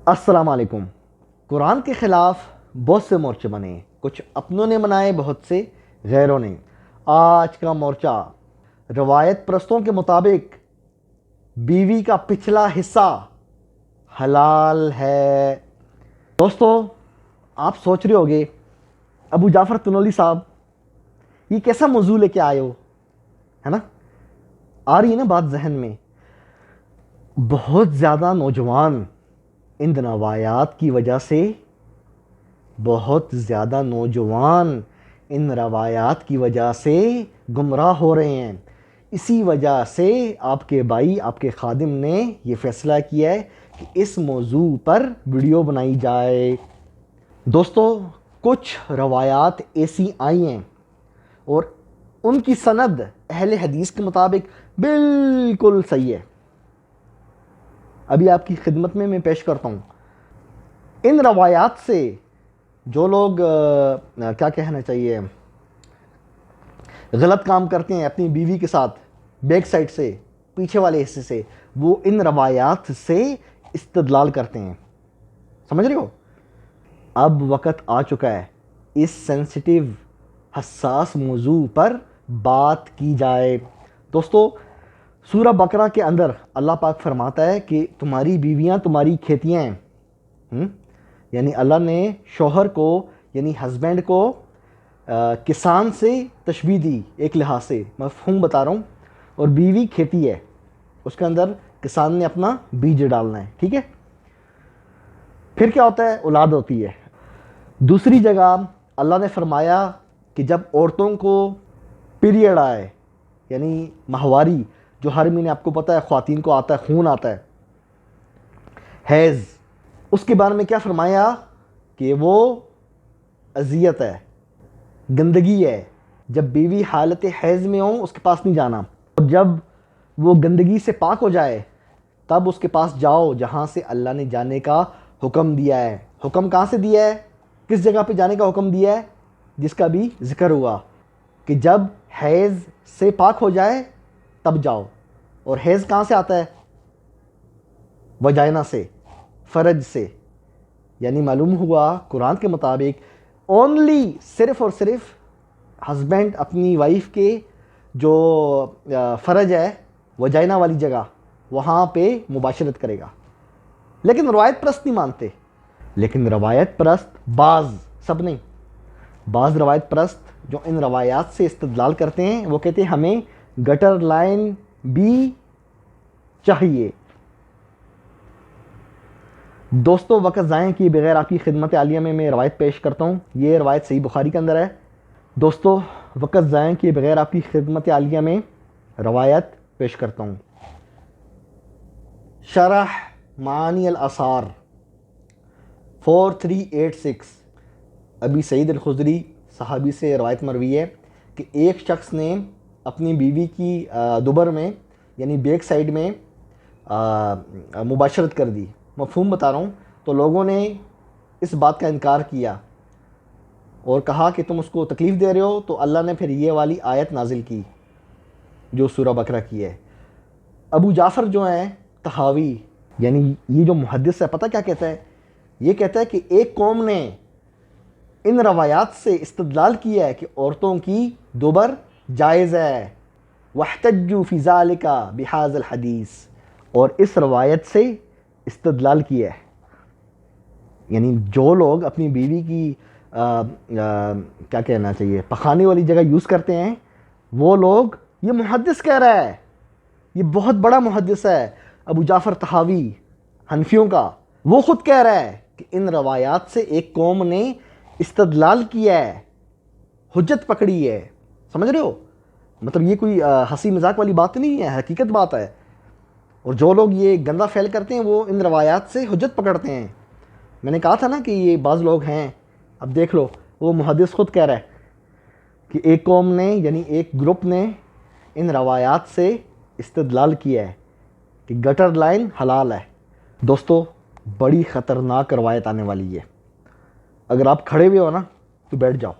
السلام علیکم۔ قرآن کے خلاف بہت سے مورچے بنے، کچھ اپنوں نے بنائے، بہت سے غیروں نے۔ آج کا مورچہ روایت پرستوں کے مطابق بیوی کا پچھلا حصہ حلال ہے۔ دوستو، آپ سوچ رہے ہوگے ابو جعفر تنولی صاحب یہ کیسا موضوع لے کے آئے ہو، ہے نا؟ آ رہی ہے نا بات ذہن میں؟ بہت زیادہ نوجوان ان روایات کی وجہ سے گمراہ ہو رہے ہیں۔ اسی وجہ سے آپ کے بھائی، آپ کے خادم نے یہ فیصلہ کیا ہے کہ اس موضوع پر ویڈیو بنائی جائے۔ دوستو، کچھ روایات ایسی آئی ہیں اور ان کی سند اہل حدیث کے مطابق بالکل صحیح ہے۔ ابھی آپ کی خدمت میں پیش کرتا ہوں۔ ان روایات سے جو لوگ کیا کہنا چاہیے، غلط کام کرتے ہیں اپنی بیوی کے ساتھ، بیک سائڈ سے، پیچھے والے حصے سے، وہ ان روایات سے استدلال کرتے ہیں۔ سمجھ رہے ہو؟ اب وقت آ چکا ہے اس سینسٹیو حساس موضوع پر بات کی جائے۔ دوستو، سورہ بقرہ کے اندر اللہ پاک فرماتا ہے کہ تمہاری بیویاں تمہاری کھیتیاں ہیں۔ یعنی اللہ نے شوہر کو، یعنی ہسبینڈ کو کسان سے تشبیہ دی، ایک لحاظ سے مفہوم بتا رہا ہوں، اور بیوی کھیتی ہے، اس کے اندر کسان نے اپنا بیج ڈالنا ہے، ٹھیک ہے؟ پھر کیا ہوتا ہے؟ اولاد ہوتی ہے۔ دوسری جگہ اللہ نے فرمایا کہ جب عورتوں کو پیریڈ آئے، یعنی ماہواری، جو ہر مہینے آپ کو پتہ ہے خواتین کو آتا ہے، خون آتا ہے، حیض، اس کے بارے میں کیا فرمایا کہ وہ اذیت ہے، گندگی ہے۔ جب بیوی حالت حیض میں ہو اس کے پاس نہیں جانا، اور جب وہ گندگی سے پاک ہو جائے تب اس کے پاس جاؤ جہاں سے اللہ نے جانے کا حکم دیا ہے۔ حکم کہاں سے دیا ہے؟ کس جگہ پہ جانے کا حکم دیا ہے؟ جس کا بھی ذکر ہوا کہ جب حیض سے پاک ہو جائے تب جاؤ۔ اور حیض کہاں سے آتا ہے؟ وجائنا سے، فرج سے۔ یعنی معلوم ہوا قرآن کے مطابق اونلی، صرف اور صرف ہسبینڈ اپنی وائف کے جو فرج ہے، وجائنا والی جگہ، وہاں پہ مباشرت کرے گا۔ لیکن روایت پرست نہیں مانتے۔ لیکن روایت پرست بعض، سب نہیں، بعض روایت پرست جو ان روایات سے استدلال کرتے ہیں وہ کہتے ہیں ہمیں گٹر لائن بھی چاہیے۔ دوستو، وقت ضائع کیے بغیر آپ کی خدمت عالیہ میں روایت پیش کرتا ہوں۔ یہ روایت صحیح بخاری کے اندر ہے۔ دوستو، وقت ضائع کیے بغیر آپ کی خدمت عالیہ میں روایت پیش کرتا ہوں۔ شرح معانی الآثار 4386، ابی سعید الخدری صحابی سے روایت مروی ہے کہ ایک شخص نے اپنی بیوی کی دبر میں، یعنی بیک سائڈ میں مباشرت کر دی۔ مفہوم بتا رہا ہوں۔ تو لوگوں نے اس بات کا انکار کیا اور کہا کہ تم اس کو تکلیف دے رہے ہو، تو اللہ نے پھر یہ والی آیت نازل کی جو سورہ بقرہ کی ہے۔ ابو جعفر جو ہیں طحاوی، یعنی یہ جو محدث ہے، پتہ کیا کہتا ہے؟ یہ کہتا ہے کہ ایک قوم نے ان روایات سے استدلال کیا ہے کہ عورتوں کی دوبر جائز ہے، وَاحْتَجُّوا فِي ذَلِكَ بِهَذَا الْحَدِيثِ، اور اس روایت سے استدلال کیا ہے۔ یعنی جو لوگ اپنی بیوی کی کیا کہنا چاہیے، پخانے والی جگہ یوز کرتے ہیں، وہ لوگ، یہ محدث کہہ رہا ہے، یہ بہت بڑا محدث ہے ابو جعفر طحاوی حنفیوں کا، وہ خود کہہ رہا ہے کہ ان روایات سے ایک قوم نے استدلال کیا ہے، حجت پکڑی ہے۔ سمجھ رہے ہو؟ مطلب یہ کوئی ہنسی مذاق والی بات نہیں ہے، حقیقت بات ہے۔ اور جو لوگ یہ گندا فعل کرتے ہیں وہ ان روایات سے حجت پکڑتے ہیں۔ میں نے کہا تھا نا کہ یہ بعض لوگ ہیں، اب دیکھ لو، وہ محدث خود کہہ رہا ہے کہ ایک قوم نے، یعنی ایک گروپ نے ان روایات سے استدلال کیا ہے کہ گٹر لائن حلال ہے۔ دوستو، بڑی خطرناک روایت آنے والی ہے، اگر آپ کھڑے ہوئے ہو نا تو بیٹھ جاؤ،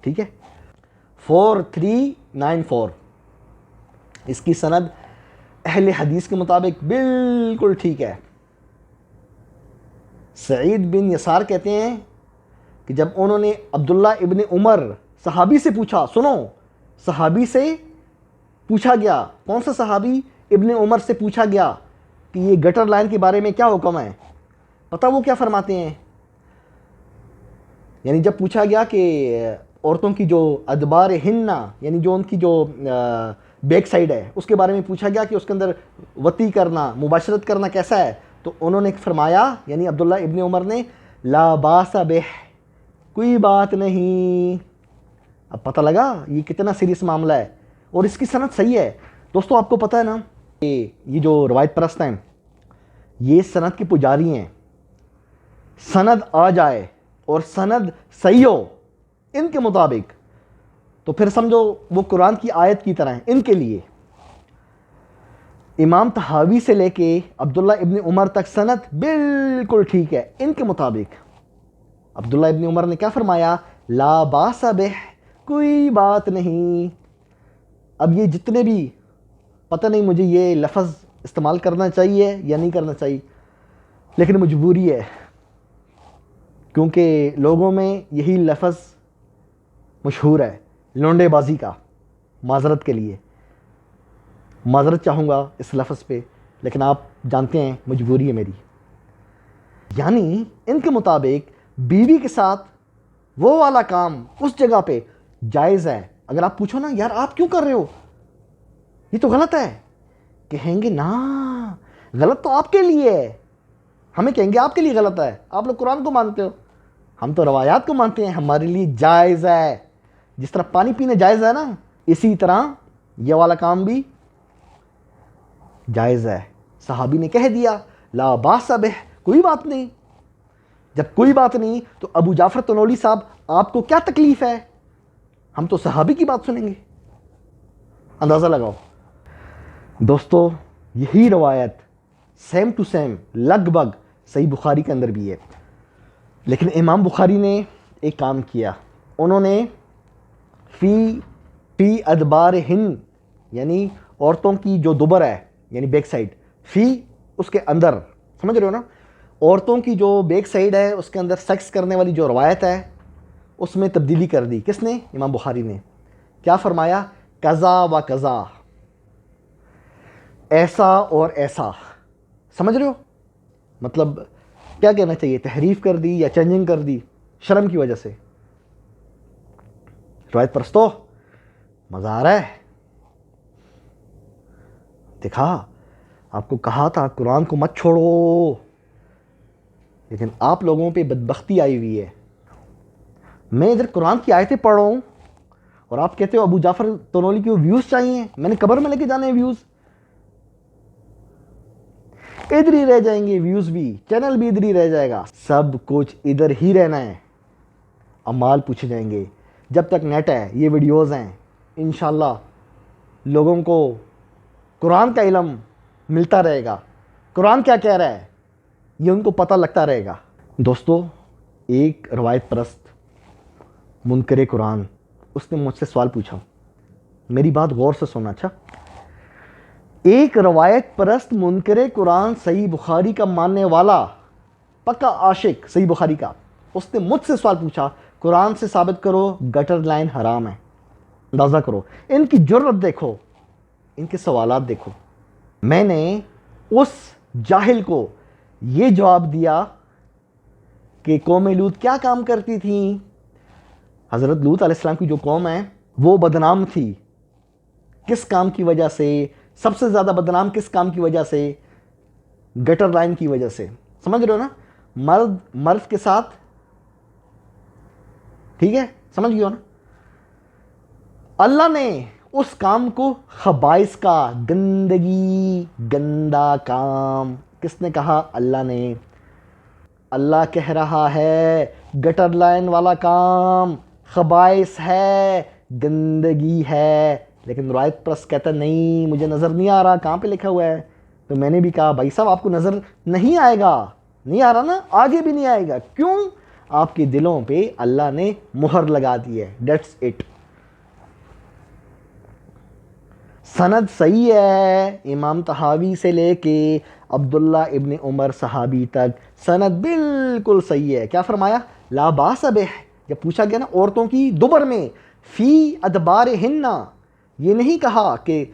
ٹھیک ہے؟ 4394، اس کی سند اہل حدیث کے مطابق بالکل ٹھیک ہے۔ سعید بن یسار کہتے ہیں کہ جب انہوں نے عبداللہ ابن عمر صحابی سے پوچھا، سنو، صحابی سے پوچھا گیا، کون سا صحابی؟ ابن عمر سے پوچھا گیا کہ یہ گٹر لائن کے بارے میں کیا حکم ہے، پتہ وہ کیا فرماتے ہیں؟ یعنی جب پوچھا گیا کہ عورتوں کی جو ادبار ہننا، یعنی جو ان کی جو بیک سائڈ ہے، اس کے بارے میں پوچھا گیا کہ اس کے اندر وطی کرنا، مباشرت کرنا کیسا ہے، تو انہوں نے فرمایا، یعنی عبداللہ ابن عمر نے، لا باس بہ، کوئی بات نہیں۔ اب پتہ لگا یہ کتنا سیریس معاملہ ہے، اور اس کی سند صحیح ہے۔ دوستو آپ کو پتہ ہے نا کہ یہ جو روایت پرست ہیں یہ سند کے پجاری ہیں، سند آ جائے اور سند صحیح ہو ان کے مطابق تو پھر سمجھو وہ قرآن کی آیت کی طرح ہیں ان کے لیے۔ امام طحاوی سے لے کے عبداللہ ابن عمر تک سند بالکل ٹھیک ہے ان کے مطابق۔ عبداللہ ابن عمر نے کیا فرمایا؟ لا باس بہ، کوئی بات نہیں۔ اب یہ جتنے بھی، پتہ نہیں مجھے یہ لفظ استعمال کرنا چاہیے یا نہیں کرنا چاہیے، لیکن مجبوری ہے کیونکہ لوگوں میں یہی لفظ مشہور ہے، لونڈے بازی کا۔ معذرت کے لیے معذرت چاہوں گا اس لفظ پہ، لیکن آپ جانتے ہیں مجبوری ہے میری۔ یعنی ان کے مطابق بیوی کے ساتھ وہ والا کام اس جگہ پہ جائز ہے۔ اگر آپ پوچھو نا یار آپ کیوں کر رہے ہو، یہ تو غلط ہے، کہیں گے نا غلط تو آپ کے لیے ہے، ہمیں کہیں گے آپ کے لیے غلط ہے، آپ لوگ قرآن کو مانتے ہو، ہم تو روایات کو مانتے ہیں، ہمارے لیے جائز ہے۔ جس طرح پانی پینا جائز ہے نا، اسی طرح یہ والا کام بھی جائز ہے۔ صحابی نے کہہ دیا لا باس بہ، کوئی بات نہیں۔ جب کوئی بات نہیں تو ابو جعفر طنولی صاحب آپ کو کیا تکلیف ہے؟ ہم تو صحابی کی بات سنیں گے۔ اندازہ لگاؤ دوستو، یہی روایت سیم ٹو سیم لگ بھگ صحیح بخاری کے اندر بھی ہے، لیکن امام بخاری نے ایک کام کیا، انہوں نے فی ادبار ہن، یعنی عورتوں کی جو دبر ہے یعنی بیک سائڈ، فی اس کے اندر، سمجھ رہے ہو نا، عورتوں کی جو بیک سائڈ ہے اس کے اندر سیکس کرنے والی جو روایت ہے اس میں تبدیلی کر دی۔ کس نے؟ امام بخاری نے۔ کیا فرمایا؟ قضا و قضا، ایسا اور ایسا۔ سمجھ رہے ہو؟ مطلب کیا کہنا چاہیے، تحریف کر دی یا چینجنگ کر دی شرم کی وجہ سے۔ روایت پرستو مزہ آ رہا ہے؟ دیکھا، آپ کو کہا تھا قرآن کو مت چھوڑو، لیکن آپ لوگوں پہ بدبختی آئی ہوئی ہے۔ میں ادھر قرآن کی آیتیں پڑھ رہا ہوں اور آپ کہتے ہو ابو جعفر طنولی کی ویوز چاہیے، میں نے قبر میں لے کے جانے ہیں ویوز، ادھر ہی رہ جائیں گے ویوز بھی، چینل بھی ادھر ہی رہ جائے گا، سب کچھ ادھر ہی رہنا ہے۔ اعمال پوچھے جائیں گے جب تک نیٹ ہے، یہ ویڈیوز ہیں، انشاءاللہ لوگوں کو قرآن کا علم ملتا رہے گا، قرآن کیا کہہ رہا ہے یہ ان کو پتہ لگتا رہے گا۔ دوستو، ایک روایت پرست منکر قرآن، اس نے مجھ سے سوال پوچھا، میری بات غور سے سننا اچھا۔ ایک روایت پرست منکر قرآن صحیح بخاری کا ماننے والا، پکا عاشق صحیح بخاری کا، اس نے مجھ سے سوال پوچھا قرآن سے ثابت کرو گٹر لائن حرام ہے۔ اندازہ کرو ان کی جرأت، دیکھو ان کے سوالات دیکھو۔ میں نے اس جاہل کو یہ جواب دیا کہ قوم لوط کیا کام کرتی تھی؟ حضرت لوط علیہ السلام کی جو قوم ہے وہ بدنام تھی۔ کس کام کی وجہ سے؟ سب سے زیادہ بدنام کس کام کی وجہ سے؟ گٹر لائن کی وجہ سے۔ سمجھ رہے ہو نا، مرد کے ساتھ، ٹھیک ہے، سمجھ گئے ہو نا۔ اللہ نے اس کام کو خبائث کا، گندگی، گندا کام، کس نے کہا؟ اللہ نے۔ اللہ کہہ رہا ہے گٹر لائن والا کام خبائث ہے، گندگی ہے، لیکن روایت پرست کہتا ہے نہیں مجھے نظر نہیں آ رہا، کہاں پہ لکھا ہوا ہے؟ تو میں نے بھی کہا بھائی صاحب آپ کو نظر نہیں آئے گا، نہیں آ رہا نا، آگے بھی نہیں آئے گا۔ کیوں؟ آپ کے دلوں پہ اللہ نے مہر لگا دی ہے، دیٹس اٹ۔ سند صحیح ہے امام طحاوی سے لے کے عبداللہ ابن عمر صحابی تک سند بالکل صحیح ہے. کیا فرمایا؟ لا باس بہ. جب پوچھا گیا نا عورتوں کی دبر میں، فی ادبارہن، یہ نہیں کہا کہ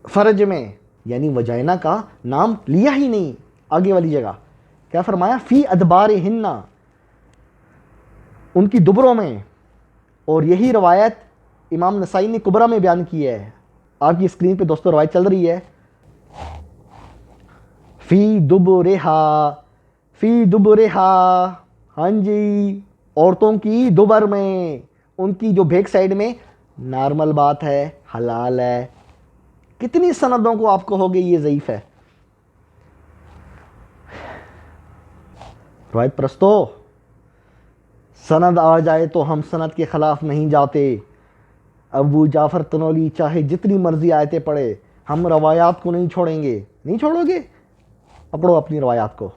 فرج میں، یعنی وجائنا کا نام لیا ہی نہیں آگے والی جگہ. کیا فرمایا؟ فی ادبارہن، ان کی دبروں میں. اور یہی روایت امام نسائی نے کبرا میں بیان کی ہے. آپ کی اسکرین پہ دوستوں روایت چل رہی ہے. فی دبرہا، فی دبرہا، ہاں جی، عورتوں کی دبر میں، ان کی جو بیک سائڈ میں. نارمل بات ہے، حلال ہے. کتنی سندوں کو آپ کہو گے یہ ضعیف ہے؟ روایت پرستو، سند آ جائے تو ہم سند کے خلاف نہیں جاتے. ابو جعفر تنولی چاہے جتنی مرضی آیتیں پڑھے، ہم روایات کو نہیں چھوڑیں گے. نہیں چھوڑو گے؟ پکڑو اپنی روایات کو.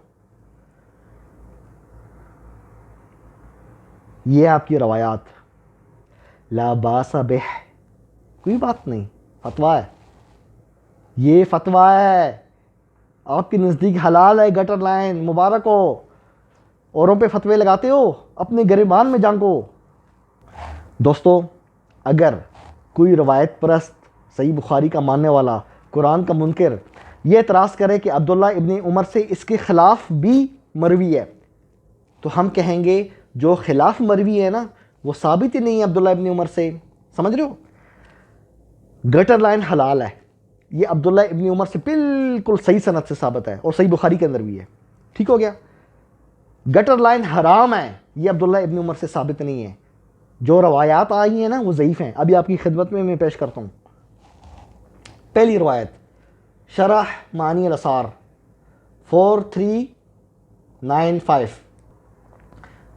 یہ آپ کی روایات. لا باس بہ، کوئی بات نہیں، فتویٰ ہے. یہ فتویٰ ہے، آپ کے نزدیک حلال ہے گٹر لائن. مبارک ہو، اوروں پہ فتوے لگاتے ہو، اپنے گریبان میں جانکو. دوستو، اگر کوئی روایت پرست، صحیح بخاری کا ماننے والا، قرآن کا منکر یہ اعتراض کرے کہ عبداللہ ابن عمر سے اس کے خلاف بھی مروی ہے، تو ہم کہیں گے جو خلاف مروی ہے نا وہ ثابت ہی نہیں ہے عبداللہ ابن عمر سے. سمجھ رہے ہو؟ گٹر لائن حلال ہے، یہ عبداللہ ابن عمر سے بالکل صحیح سند سے ثابت ہے، اور صحیح بخاری کے اندر بھی ہے. ٹھیک ہو گیا؟ گٹر لائن حرام ہے، یہ عبداللہ ابن عمر سے ثابت نہیں ہے. جو روایات آئی ہیں نا وہ ضعیف ہیں. ابھی آپ کی خدمت میں پیش کرتا ہوں. پہلی روایت، شرح معانی الاسار 4395.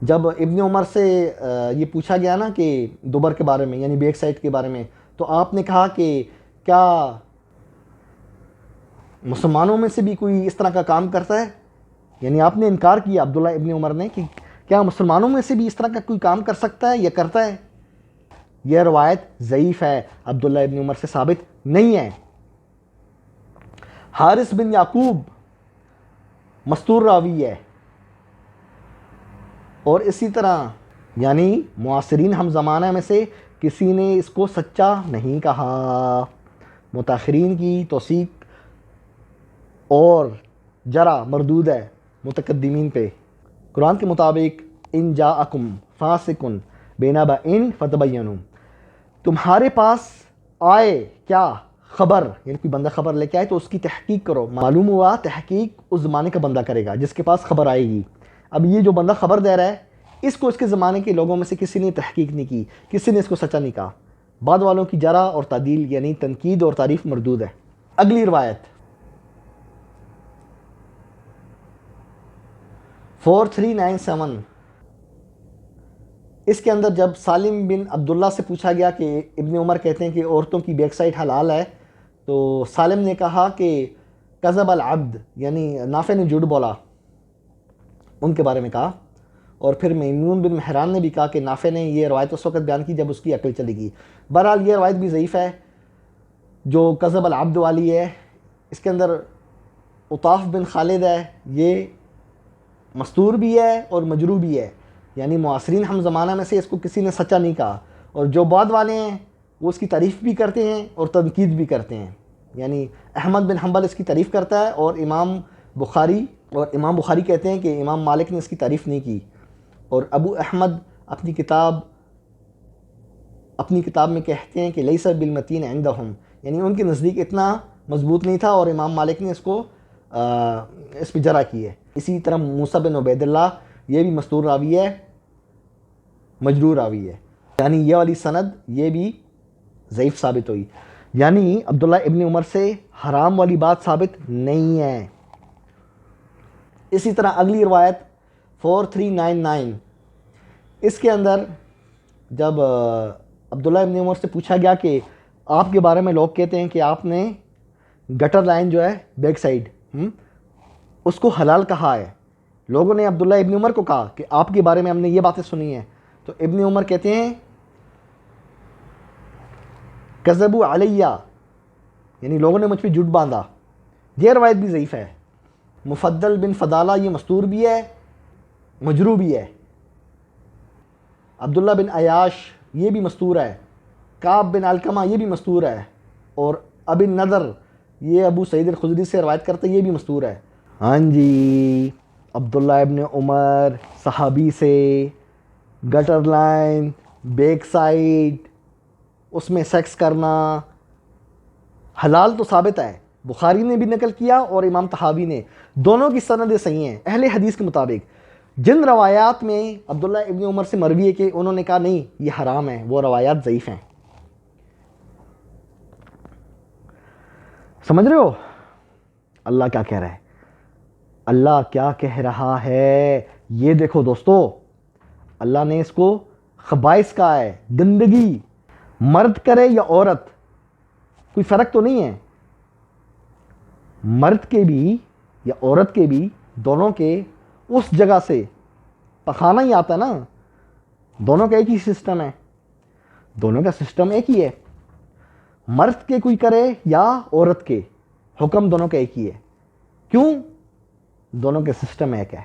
جب ابن عمر سے یہ پوچھا گیا نا کہ دبر کے بارے میں، یعنی بیک سائڈ کے بارے میں، تو آپ نے کہا کہ کیا مسلمانوں میں سے بھی کوئی اس طرح کا کام کرتا ہے؟ یعنی آپ نے انکار کیا عبداللہ ابن عمر نے کہ کیا مسلمانوں میں سے بھی اس طرح کا کوئی کام کر سکتا ہے یا کرتا ہے. یہ روایت ضعیف ہے، عبداللہ ابن عمر سے ثابت نہیں ہے. حارث بن یعقوب مستور راوی ہے. اور اسی طرح یعنی معاصرین ہم زمانہ میں سے کسی نے اس کو سچا نہیں کہا. متاخرین کی توثیق اور جرح مردود ہے متقدمین پہ. قرآن کے مطابق ان جاءکم فاسق بنبأ فتبینوا، تمہارے پاس آئے کیا خبر، یعنی کوئی بندہ خبر لے کے آئے تو اس کی تحقیق کرو. معلوم ہوا تحقیق اس زمانے کا بندہ کرے گا جس کے پاس خبر آئے گی. اب یہ جو بندہ خبر دے رہا ہے اس کو اس کے زمانے کے لوگوں میں سے کسی نے تحقیق نہیں کی، کسی نے اس کو سچا نہیں کہا. بعد والوں کی جرح اور تعدیل یعنی تنقید اور تعریف مردود ہے. اگلی روایت 4397. اس کے اندر جب سالم بن عبداللہ سے پوچھا گیا کہ ابن عمر کہتے ہیں کہ عورتوں کی بیک سائڈ حلال ہے، تو سالم نے کہا کہ کذب العبد، یعنی نافع نے جھوٹ بولا، ان کے بارے میں کہا. اور پھر میمون بن مہران نے بھی کہا کہ نافع نے یہ روایت اس وقت بیان کی جب اس کی عقل چلی گئی. بہرحال یہ روایت بھی ضعیف ہے جو کذب العبد والی ہے. اس کے اندر عطاف بن خالد ہے، یہ مستور بھی ہے اور مجروح بھی ہے، یعنی معاصرین ہم زمانہ میں سے اس کو کسی نے سچا نہیں کہا. اور جو بعد والے ہیں وہ اس کی تعریف بھی کرتے ہیں اور تنقید بھی کرتے ہیں. یعنی احمد بن حنبل اس کی تعریف کرتا ہے، اور امام بخاری کہتے ہیں کہ امام مالک نے اس کی تعریف نہیں کی. اور ابو احمد اپنی کتاب میں کہتے ہیں کہ لیس بالمتین عندہم، یعنی ان کے نزدیک اتنا مضبوط نہیں تھا، اور امام مالک نے اس کو اس پہ جرح کی ہے. اسی طرح موسیٰ بن عبید اللہ یہ بھی مستور راوی ہے، مجروح راوی ہے. یعنی یہ والی سند یہ بھی ضعیف ثابت ہوئی. یعنی عبداللہ ابن عمر سے حرام والی بات ثابت نہیں ہے. اسی طرح اگلی روایت 4399. اس کے اندر جب عبداللہ ابن عمر سے پوچھا گیا کہ آپ کے بارے میں لوگ کہتے ہیں کہ آپ نے گٹر لائن جو ہے بیک سائڈ اس کو حلال کہا ہے. لوگوں نے عبداللہ ابن عمر کو کہا کہ آپ کے بارے میں ہم نے یہ باتیں سنی ہیں. تو ابن عمر کہتے ہیں کذبوا علیہ یعنی لوگوں نے مجھ پہ جھوٹ باندھا. یہ روایت بھی ضعیف ہے. مفضل بن فضالہ یہ مستور بھی ہے مجروح بھی ہے. عبداللہ بن عیاش یہ بھی مستور ہے. کعب بن علقمہ یہ بھی مستور ہے. اور ابی النضر یہ ابو سعید الخدری سے روایت کرتے یہ بھی مستور ہے. ہاں جی عبداللہ ابن عمر صحابی سے گٹر لائن بیک سائڈ اس میں سیکس کرنا حلال تو ثابت ہے. بخاری نے بھی نقل کیا اور امام طحاوی نے, دونوں کی سندیں صحیح ہیں اہل حدیث کے مطابق. جن روایات میں عبداللہ ابن عمر سے مروی ہے کہ انہوں نے کہا نہیں یہ حرام ہے, وہ روایات ضعیف ہیں. سمجھ رہے ہو اللہ کیا کہہ رہا ہے؟ اللہ کیا کہہ رہا ہے یہ دیکھو دوستو. اللہ نے اس کو خبائث کہا ہے, گندگی. مرد کرے یا عورت کوئی فرق تو نہیں ہے. مرد کے بھی یا عورت کے بھی دونوں کے اس جگہ سے پخانہ ہی آتا ہے نا. دونوں کا ایک ہی سسٹم ہے, دونوں کا سسٹم ایک ہی ہے. مرد کے کوئی کرے یا عورت کے, حکم دونوں کا ایک ہی ہے. کیوں؟ دونوں کے سسٹم ایک ہے.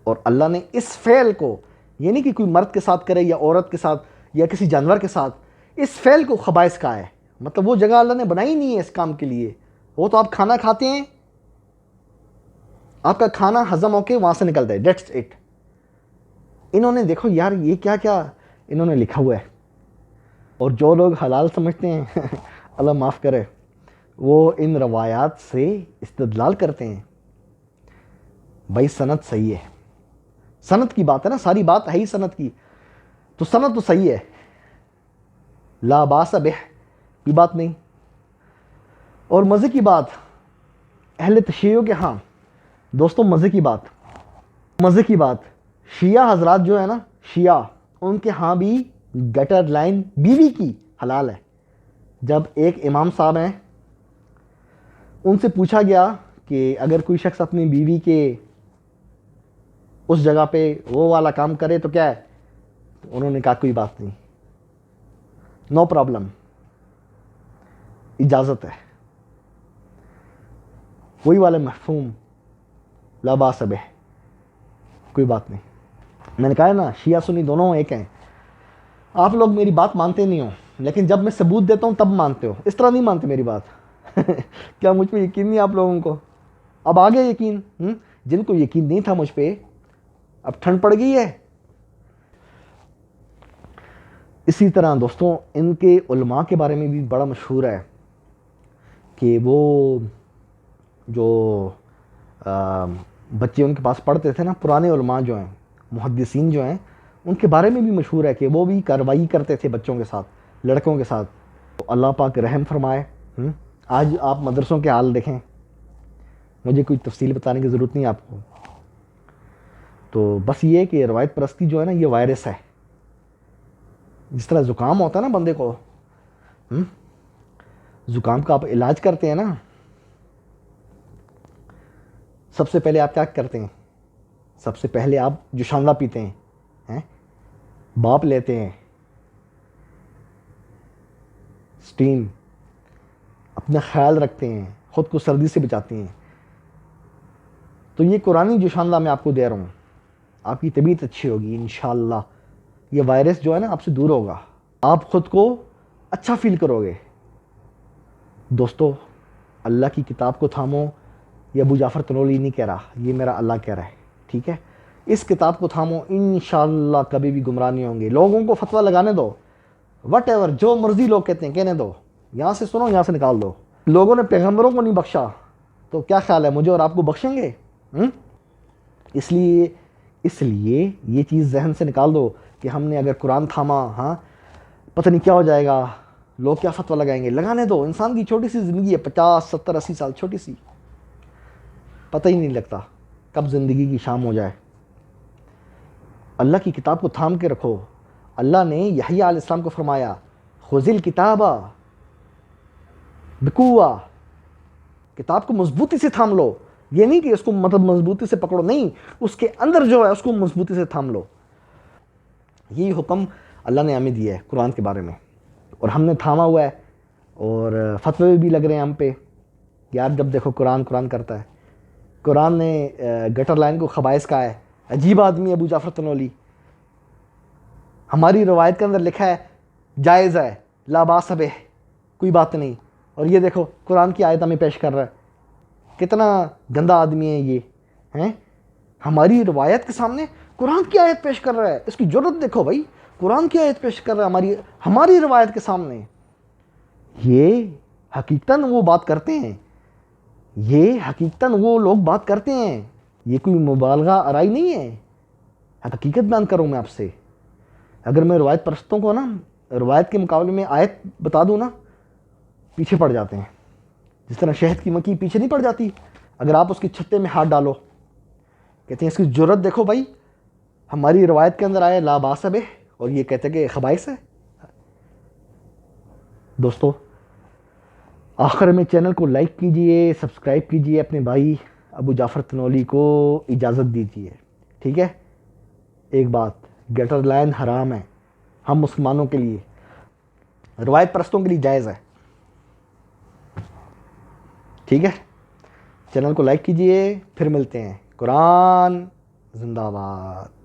اور اللہ نے اس فعل کو یہ نہیں کہ کوئی مرد کے ساتھ کرے یا عورت کے ساتھ یا کسی جانور کے ساتھ, اس فعل کو خبائث کہا ہے. مطلب وہ جگہ اللہ نے بنائی نہیں ہے اس کام کے لیے. وہ تو آپ کھانا کھاتے ہیں, آپ کا کھانا ہضم ہو کے وہاں سے نکلتا ہے, دیٹس اٹ. انہوں نے دیکھو یار یہ کیا کیا انہوں نے لکھا ہوا ہے. اور جو لوگ حلال سمجھتے ہیں اللہ معاف کرے, وہ ان روایات سے استدلال کرتے ہیں. بھائی سند صحیح ہے, سند کی بات ہے نا, ساری بات ہے ہی سند کی, تو سند تو صحیح ہے, لا باس بہ, کوئی بات نہیں. اور مزے کی بات اہل تشیعوں کے ہاں دوستوں, مزے کی بات شیعہ حضرات جو ہے نا, شیعہ ان کے ہاں بھی گٹر لائن بیوی کی حلال ہے. جب ایک امام صاحب ہیں ان سے پوچھا گیا کہ اگر کوئی شخص اپنی بیوی کے اس جگہ پہ وہ والا کام کرے تو کیا ہے, انہوں نے کہا کوئی بات نہیں, نو پرابلم, اجازت ہے. وہی والے مفہوم لا باس بہ, کوئی بات نہیں. میں نے کہا ہے نا شیعہ سنی دونوں ایک ہیں. آپ لوگ میری بات مانتے نہیں ہو, لیکن جب میں ثبوت دیتا ہوں تب مانتے ہو, اس طرح نہیں مانتے میری بات. کیا مجھ پہ یقین نہیں آپ لوگوں کو؟ اب آ گیا یقین. جن کو یقین نہیں تھا مجھ پہ اب ٹھنڈ پڑ گئی ہے. اسی طرح دوستوں ان کے علماء کے بارے میں بھی بڑا مشہور ہے کہ وہ جو بچے ان کے پاس پڑھتے تھے نا, پرانے علماء جو ہیں, محدثین جو ہیں, ان کے بارے میں بھی مشہور ہے کہ وہ بھی کارروائی کرتے تھے بچوں کے ساتھ, لڑکوں کے ساتھ. تو اللہ پاک رحم فرمائے. آج آپ مدرسوں کے حال دیکھیں, مجھے کوئی تفصیل بتانے کی ضرورت نہیں آپ کو. تو بس یہ کہ روایت پرستی جو ہے نا یہ وائرس ہے. جس طرح زکام ہوتا ہے نا بندے کو, زکام کا آپ علاج کرتے ہیں نا, سب سے پہلے آپ کیا کرتے ہیں؟ سب سے پہلے آپ جوشاندہ پیتے ہیں, باپ لیتے ہیں, سٹیم, اپنا خیال رکھتے ہیں, خود کو سردی سے بچاتے ہیں. تو یہ قرآنی جوشاندہ میں آپ کو دے رہا ہوں, آپ کی طبیعت اچھی ہوگی انشاءاللہ. یہ وائرس جو ہے نا آپ سے دور ہوگا, آپ خود کو اچھا فیل کرو گے. دوستو اللہ کی کتاب کو تھامو. یہ ابو جعفر تنولی نہیں کہہ رہا, یہ میرا اللہ کہہ رہا ہے, ٹھیک ہے. اس کتاب کو تھامو, انشاءاللہ کبھی بھی گمراہ نہیں ہوں گے. لوگوں کو فتویٰ لگانے دو, وٹ ایور جو مرضی لوگ کہتے ہیں کہنے دو, یہاں سے سنو یہاں سے نکال دو. لوگوں نے پیغمبروں کو نہیں بخشا تو کیا خیال ہے مجھے اور آپ کو بخشیں گے؟ اس لیے یہ چیز ذہن سے نکال دو کہ ہم نے اگر قرآن تھاما, پتہ نہیں کیا ہو جائے گا, لوگ کیا فتویٰ لگائیں گے. لگانے دو, انسان کی چھوٹی سی زندگی ہے, 50 70 80 سال, چھوٹی سی, پتہ ہی نہیں لگتا کب زندگی کی شام ہو جائے. اللہ کی کتاب کو تھام کے رکھو. اللہ نے یحییٰ علیہ السلام کو فرمایا خذ الکتاب بقوہ, کتاب کو مضبوطی سے تھام لو. یہ نہیں کہ اس کو مطلب مضبوطی سے پکڑو, نہیں, اس کے اندر جو ہے اس کو مضبوطی سے تھام لو. یہی حکم اللہ نے ہمیں دیا ہے قرآن کے بارے میں. اور ہم نے تھاما ہوا ہے، اور فتوے بھی لگ رہے ہیں ہم پہ. یار جب دیکھو قرآن کرتا ہے. قرآن نے گٹر لائن کو خبائث کہا ہے. عجیب آدمی ہے ابو جعفر تنولی. ہماری روایت کے اندر لکھا ہے جائز ہے، لا باس بہ، کوئی بات نہیں، اور یہ دیکھو قرآن کی آیت ہمیں پیش کر رہا ہے. کتنا گندا آدمی ہے یہ ہیں. ہماری روایت کے سامنے قرآن کی آیت پیش کر رہا ہے. اس کی جرت دیکھو بھائی، قرآن کی آیت پیش کر رہا ہے ہماری روایت کے سامنے. یہ حقیقتاً وہ بات کرتے ہیں، یہ حقیقتاً وہ لوگ بات کرتے ہیں. یہ کوئی مبالغہ آرائی نہیں ہے، حقیقت بیان کروں میں آپ سے. اگر میں روایت پرستوں کو نا روایت کے مقابلے میں آیت بتا دوں نا، پیچھے پڑ جاتے ہیں. جس طرح شہد کی مکھی پیچھے نہیں پڑ جاتی اگر آپ اس کی چھتے میں ہاتھ ڈالو. کہتے ہیں اس کی جرت دیکھو بھائی، ہماری روایت کے اندر آیا لا باس بہ، اور یہ کہتے ہیں کہ خبائث ہے. دوستو آخر میں چینل کو لائک کیجئے، سبسکرائب کیجئے، اپنے بھائی ابو جعفر تنولی کو اجازت دیجئے. ٹھیک ہے؟ ایک بات، گٹر لائن حرام ہے ہم مسلمانوں کے لیے، روایت پرستوں کے لیے جائز ہے. ٹھیک ہے؟ چینل کو لائک کیجئے، پھر ملتے ہیں. قرآن زندہ باد.